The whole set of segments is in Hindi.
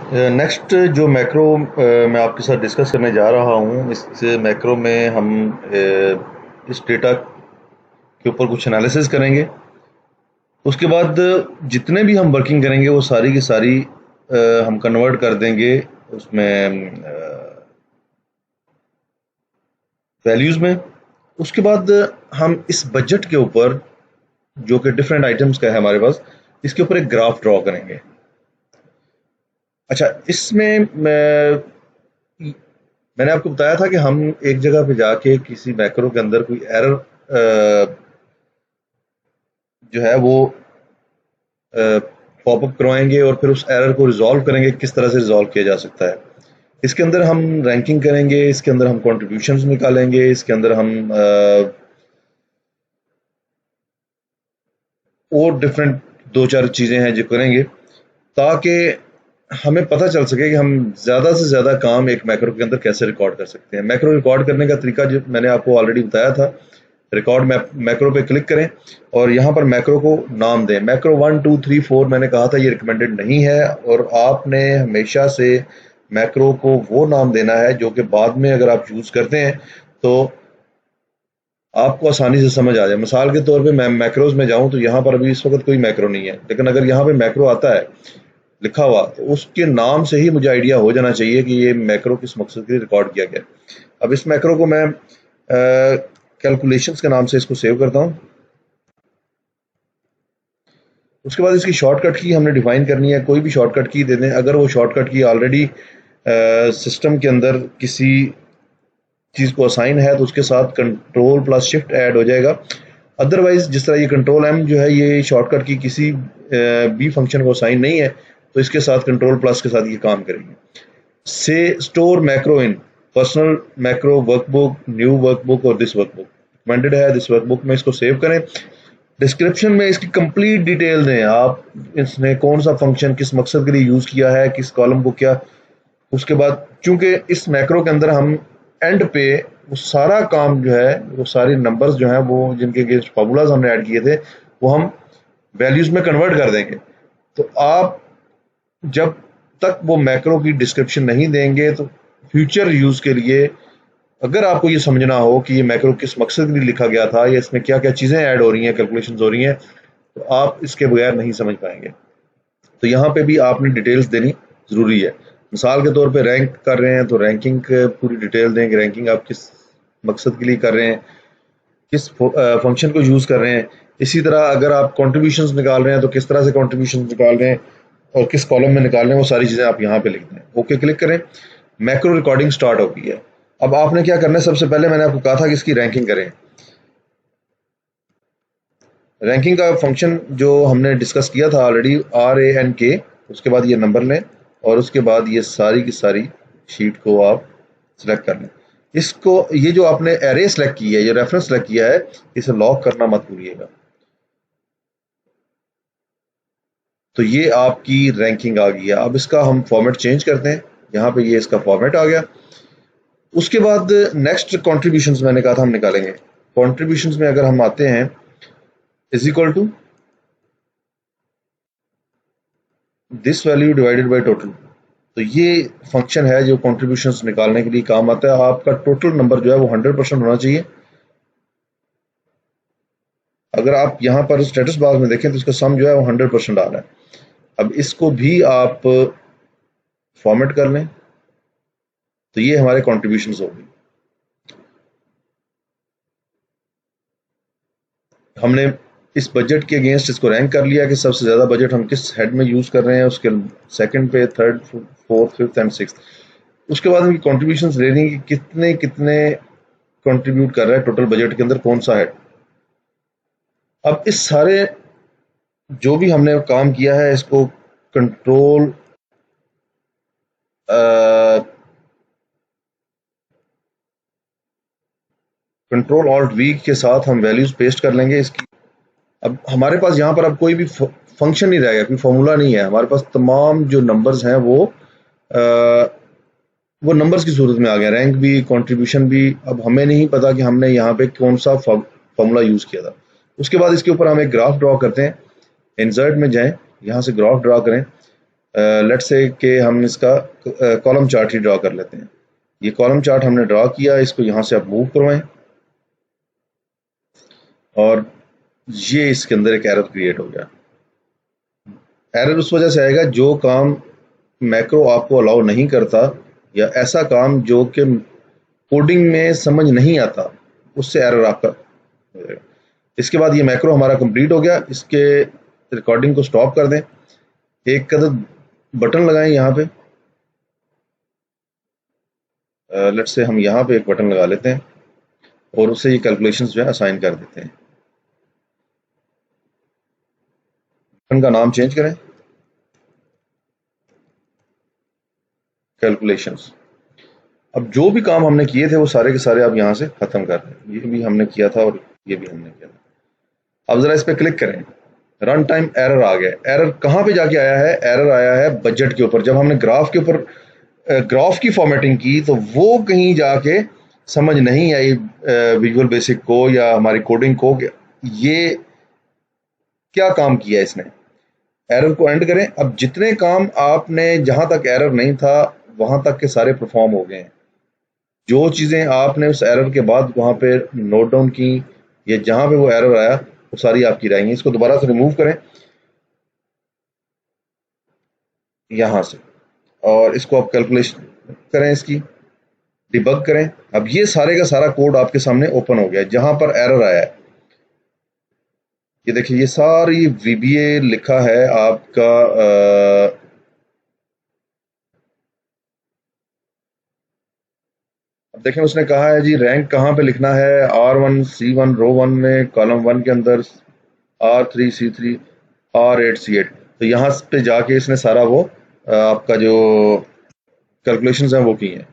नेक्स्ट जो मैक्रो मैं आपके साथ डिस्कस करने जा रहा हूँ, इस मैक्रो में हम इस डेटा के ऊपर कुछ एनालिसिस करेंगे। उसके बाद जितने भी हम वर्किंग करेंगे वो सारी की सारी हम कन्वर्ट कर देंगे उसमें वैल्यूज़ में। उसके बाद हम इस बजट के ऊपर, जो कि डिफरेंट आइटम्स का है हमारे पास, इसके ऊपर एक ग्राफ ड्रॉ करेंगे। अच्छा, इसमें मैंने आपको बताया था कि हम एक जगह पे जाके किसी मैक्रो के अंदर कोई एरर जो है वो पॉपअप करवाएंगे और फिर उस एरर को रिजॉल्व करेंगे, किस तरह से रिजॉल्व किया जा सकता है। इसके अंदर हम रैंकिंग करेंगे, इसके अंदर हम कॉन्ट्रीब्यूशंस निकालेंगे, इसके अंदर हम और डिफरेंट दो चार चीज़ें हैं जो करेंगे ताकि हमें पता चल सके कि हम ज़्यादा से ज़्यादा काम एक मैक्रो के अंदर कैसे रिकॉर्ड कर सकते हैं। मैक्रो रिकॉर्ड करने का तरीका जो मैंने आपको ऑलरेडी बताया था, रिकॉर्ड मैक्रो पे क्लिक करें और यहाँ पर मैक्रो को नाम दें। मैक्रो 1 2 3 4 मैंने कहा था ये रिकमेंडेड नहीं है, और आपने हमेशा से मैक्रो को वो नाम देना है जो कि बाद में अगर आप यूज़ करते हैं तो आपको आसानी से समझ आ जाए। मिसाल के तौर पे मैं मैक्रोज में जाऊं तो यहाँ पर अभी इस वक्त कोई मैक्रो नहीं है, लेकिन अगर यहाँ पे मैक्रो आता है लिखा हुआ तो उसके नाम से ही मुझे आइडिया हो जाना चाहिए कि ये मैक्रो किस मकसद के लिए रिकॉर्ड किया गया। अब इस मैक्रो को मैं कैलकुलेशंस के नाम से इसको सेव करता हूँ। उसके बाद इसकी शॉर्टकट की हमने डिफाइन करनी है, कोई भी शॉर्टकट की दे दें। अगर वो शॉर्टकट की ऑलरेडी सिस्टम के अंदर किसी चीज़ को असाइन है तो उसके साथ कंट्रोल प्लस शिफ्ट ऐड हो जाएगा। अदरवाइज जिस तरह ये कंट्रोल एम जो है ये शॉर्टकट की किसी बी फंक्शन को असाइन नहीं है, तो इसके साथ कंट्रोल प्लस के साथ ये काम करेंगे। से store macro in personal macro workbook, new workbook और दिस वर्कबुक रिकमेंडेड है, दिस वर्कबुक में इसको सेव करें। डिस्क्रिप्शन में इसकी कंप्लीट डिटेल दें, आप इसने कौन सा फंक्शन किस मकसद के लिए यूज़ किया है, किस कॉलम को क्या। उसके बाद चूंकि इस मैक्रो के अंदर हम एंड पे वो सारा काम जो है, वो सारे नंबर्स जो हैं वो जिनके अगेंस्ट फार्मूलाज हमने ऐड किए थे वो हम वैल्यूज में कन्वर्ट कर देंगे। तो आप जब तक वो मैक्रो की डिस्क्रिप्शन नहीं देंगे तो फ्यूचर यूज के लिए अगर आपको ये समझना हो कि ये मैक्रो किस मकसद के लिए लिखा गया था या इसमें क्या क्या चीज़ें ऐड हो रही हैं, कैलकुलेशंस हो रही हैं, तो आप इसके बगैर नहीं समझ पाएंगे। तो यहाँ पे भी आपने डिटेल्स देनी ज़रूरी है। मिसाल के तौर पे रैंक कर रहे हैं तो रैंकिंग पूरी डिटेल दें कि रैंकिंग आप किस मकसद के लिए कर रहे हैं, किस फंक्शन को यूज़ कर रहे हैं। इसी तरह अगर आप कॉन्ट्रीब्यूशंस निकाल रहे हैं तो किस तरह से कॉन्ट्रीब्यूशंस निकाल रहे हैं और किस कॉलम में निकाल रहे हैं, वो सारी चीज़ें आप यहाँ पे लिख दें। ओके क्लिक करें, मैक्रो रिकॉर्डिंग स्टार्ट हो गई है। अब आपने क्या करना है, सबसे पहले मैंने आपको कहा था कि इसकी रैंकिंग करें। रैंकिंग का फंक्शन जो हमने डिस्कस किया था ऑलरेडी, RANK, उसके बाद ये नंबर लें और उसके बाद ये सारी की सारी शीट को आप सिलेक्ट कर लें। इसको, ये जो आपने एरे सेलेक्ट की है, ये रेफरेंस सेलेक्ट किया है, इसे लॉक करना मत भूलिएगा। तो ये आपकी रैंकिंग आ गई है। अब इसका हम फॉर्मेट चेंज करते हैं, यहाँ पे ये इसका फॉर्मेट आ गया। उसके बाद नेक्स्ट कॉन्ट्रीब्यूशंस मैंने कहा था हम निकालेंगे। कॉन्ट्रीब्यूशंस में अगर हम आते हैं is equal to this value divided by total, तो ये फंक्शन है जो कॉन्ट्रीब्यूशंस निकालने के लिए काम आता है। आपका टोटल नंबर जो है वो 100% होना चाहिए। अगर आप यहाँ पर स्टेटस बार में देखें तो इसका सम जो है वो 100% आ रहा है। अब इसको भी आप फॉर्मेट कर लें तो ये हमारे कॉन्ट्रीब्यूशंस हो गई। हमने इस बजट के अगेंस्ट इसको रैंक कर लिया कि सबसे ज़्यादा बजट हम किस हेड में यूज़ कर रहे हैं, उसके सेकंड पे, third, fourth, fifth and sixth. उसके बाद उनकी कॉन्ट्रीब्यूशंस ले रही कि कितने कितने कंट्रीब्यूट कर रहा है टोटल बजट के अंदर कौन सा हेड। अब इस सारे जो भी हमने काम किया है इसको कंट्रोल ऑल्ट वी के साथ हम वैल्यूज पेस्ट कर लेंगे इसकी। अब हमारे पास यहाँ पर अब कोई भी फंक्शन नहीं रहेगा, कोई फॉर्मूला नहीं है। हमारे पास तमाम जो नंबर्स हैं वो नंबर्स की सूरत में आ गया, रैंक भी, कंट्रीब्यूशन भी। अब हमें नहीं पता कि हमने यहाँ पे कौन सा फॉर्मूला यूज़ किया था। उसके बाद इसके ऊपर हम एक ग्राफ ड्रॉ करते हैं। इंसर्ट में जाएं, यहाँ से ग्राफ ड्रॉ करें। लेट्स से कि हम इसका कॉलम चार्ट ही ड्रॉ कर लेते हैं। ये कॉलम चार्ट हमने ड्रॉ किया, इसको यहाँ से आप मूव करवाएं और ये इसके अंदर एक एरर क्रिएट हो गया। एरर उस वजह से आएगा जो काम मैक्रो आपको अलाउ नहीं करता या ऐसा काम जो कि कोडिंग में समझ नहीं आता, उससे एरर आपका हो जाएगा। इसके बाद ये मैक्रो हमारा कंप्लीट हो गया। इसके रिकॉर्डिंग को स्टॉप कर दें, एक कदर बटन लगाएं यहाँ पे। लेट्स से हम यहाँ पे एक बटन लगा लेते हैं और उससे ये कैलकुलेशंस जो है असाइन कर देते हैं। बटन का नाम चेंज करें, कैलकुलेशंस। अब जो भी काम हमने किए थे वो सारे के सारे अब यहाँ से खत्म कर दें। ये भी हमने किया था और ये भी हमने किया था। अब जरा इस पर क्लिक करें, रन टाइम एरर आ गया। एरर कहाँ पे जाके आया है? एरर आया है बजट के ऊपर। जब हमने ग्राफ के ऊपर ग्राफ की फॉर्मेटिंग की तो वो कहीं जाके समझ नहीं आई विजुअल बेसिक को या हमारी कोडिंग को कि ये क्या काम किया इसने। एरर को एंड करें। अब जितने काम आपने जहां तक एरर नहीं था वहां तक के सारे परफॉर्म हो गए हैं। जो चीजें आपने उस एरर के बाद वहां पे नोट डाउन की या जहां पे वो एरर आया वो सारी आपकी रहेंगी। इसको दोबारा से रिमूव करें यहां से और इसको आप कैलकुलेशन करें, इसकी डिबग करें। अब ये सारे का सारा कोड आपके सामने ओपन हो गया है जहां पर एरर आया है। ये देखिए, ये सारी वीबीए लिखा है आपका अब देखें उसने कहा है जी रैंक कहाँ पे लिखना है, R1 C1 रो 1 में कॉलम 1 के अंदर, R3 C3 R8 C8। तो यहाँ पे जाके इसने सारा वो आपका जो कैलकुलेशंस हैं वो की हैं।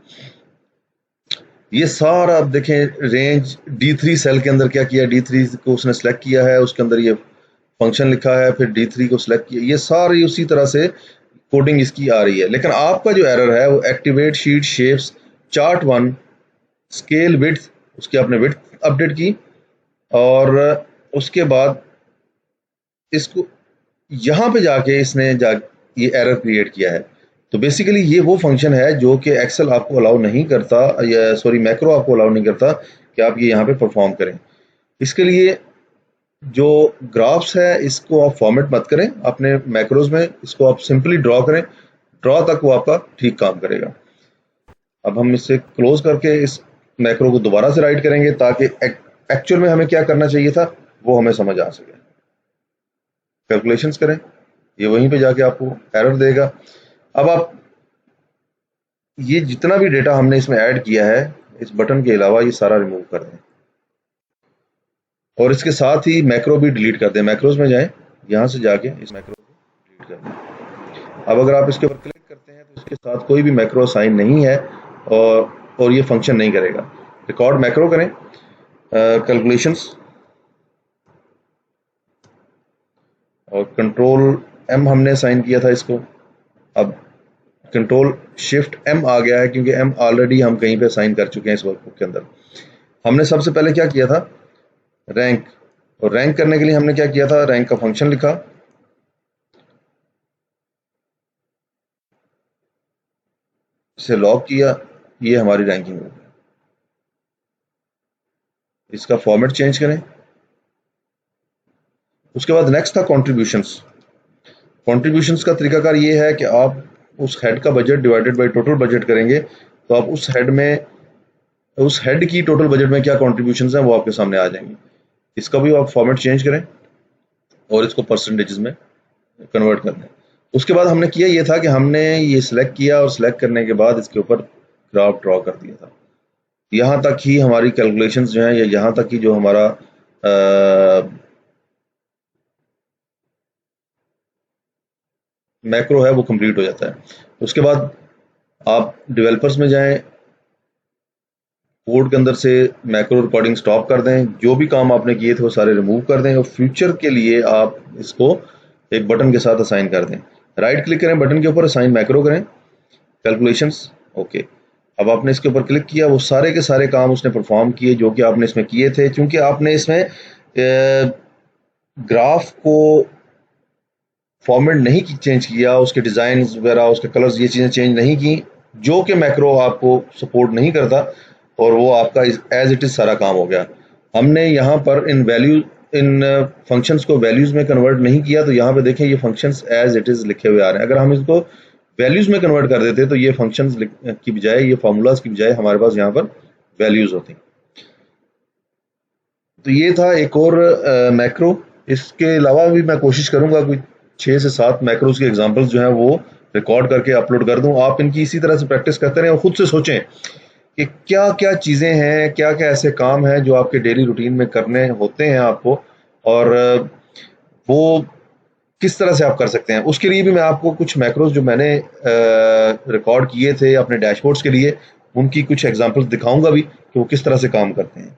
ये सारा अब देखें रेंज D3 सेल के अंदर क्या किया, D3 को उसने सेलेक्ट किया है, उसके अंदर ये फंक्शन लिखा है, फिर D3 को सिलेक्ट किया। ये सारी उसी तरह से कोडिंग इसकी आ रही है। लेकिन आपका जो एरर है वो activate sheet shapes chart 1 scale width, उसकी आपने विड्थ अपडेट की और उसके बाद इसको यहाँ पे जाके इसने ये एरर क्रिएट किया है। तो बेसिकली ये वो फंक्शन है जो कि एक्सेल आपको अलाउ नहीं करता, या सॉरी मैक्रो आपको अलाउ नहीं करता कि आप ये यहाँ पे परफॉर्म करें। इसके लिए जो ग्राफ्स है इसको आप फॉर्मेट मत करें अपने मैक्रोज में, इसको आप सिंपली ड्रॉ करें। ड्रॉ तक वो आपका ठीक काम करेगा। अब हम इसे क्लोज करके इस मैक्रो को दोबारा से राइट करेंगे ताकि एक्चुअल में हमें क्या करना चाहिए था वो हमें समझ आ सके। कैलकुलेशंस करें, ये वहीं पे जाके आपको एरर देगा। अब आप ये जितना भी डेटा हमने इसमें ऐड किया है इस बटन के अलावा ये सारा रिमूव कर दें और इसके साथ ही मैक्रो भी डिलीट कर दें। मैक्रोज में जाएं, यहाँ से जाके इस मैक्रो को डिलीट कर दें। अब अगर आप इसके ऊपर क्लिक करते हैं तो इसके साथ कोई भी मैक्रो असाइन नहीं है और ये फंक्शन नहीं करेगा। रिकॉर्ड मैक्रो करें, कैलकुलेशंस और कंट्रोल M हमने असाइन किया था इसको। अब कंट्रोल शिफ्ट M आ गया है क्योंकि M ऑलरेडी हम कहीं पे असाइन कर चुके हैं इस वर्कबुक के अंदर। हमने सबसे पहले क्या किया था, रैंक, और रैंक करने के लिए हमने क्या किया था, रैंक का फंक्शन लिखा, इसे लॉक किया, ये हमारी रैंकिंग हो गई। इसका फॉर्मेट चेंज करें। उसके बाद नेक्स्ट था कंट्रीब्यूशंस। कंट्रीब्यूशंस का तरीकाकार ये है कि आप उस हेड का budget divided by total budget करेंगे तो आप उस हेड की टोटल बजट में क्या कंट्रीब्यूशंस हैं वो आपके सामने आ जाएंगी। इसका भी आप फॉर्मेट चेंज करें और इसको परसेंटेजेस में कन्वर्ट कर दें। उसके बाद हमने किया ये था कि हमने ये सिलेक्ट किया और सिलेक्ट करने के बाद इसके ऊपर ग्राफ ड्रॉ कर दिया था। यहाँ तक ही हमारी कैलकुलेशंस जो हैं या यहाँ तक ही जो हमारा मैक्रो है वो कंप्लीट हो जाता है। उसके बाद आप डेवलपर्स में जाएं, कोड के अंदर से मैक्रो रिकॉर्डिंग स्टॉप कर दें, जो भी काम आपने किए थे वो सारे रिमूव कर दें और फ्यूचर के लिए आप इसको एक बटन के साथ असाइन कर दें। राइट क्लिक करें बटन के ऊपर, असाइन मैक्रो करें, कैलकुलेशंस, ओके। अब आपने इसके ऊपर क्लिक किया, वो सारे के सारे काम उसने परफॉर्म किए जो कि आपने इसमें किए थे। क्योंकि आपने इसमें ग्राफ को फॉर्मेट नहीं चेंज किया, उसके डिज़ाइन वगैरह, उसके कलर्स, ये चीज़ें चेंज नहीं की, जो कि मैक्रो आपको सपोर्ट नहीं करता, और वो आपका एज इट इज़ सारा काम हो गया। हमने यहाँ पर इन फंक्शंस को वैल्यूज़ में कन्वर्ट नहीं किया, तो यहाँ पे देखें ये फंक्शंस एज इट इज़ लिखे हुए आ रहे हैं। अगर हम इसको वैल्यूज़ में कन्वर्ट कर देते तो ये फंक्शंस की बजाय, ये फार्मूलाज की बजाय हमारे पास यहाँ पर वैल्यूज़ होती। तो ये था एक और मैक्रो। इसके अलावा भी मैं कोशिश करूंगा कोई 6 से 7 मैक्रोज के एग्जांपल्स जो हैं वो रिकॉर्ड करके अपलोड कर दूं। आप इनकी इसी तरह से प्रैक्टिस करते रहें और खुद से सोचें कि क्या क्या चीज़ें हैं, क्या क्या ऐसे काम हैं जो आपके डेली रूटीन में करने होते हैं आपको, और वो किस तरह से आप कर सकते हैं। उसके लिए भी मैं आपको कुछ मैक्रोज जो मैंने रिकॉर्ड किए थे अपने डैशबोर्ड्स के लिए, उनकी कुछ एग्जांपल्स दिखाऊंगा भी कि वो किस तरह से काम करते हैं।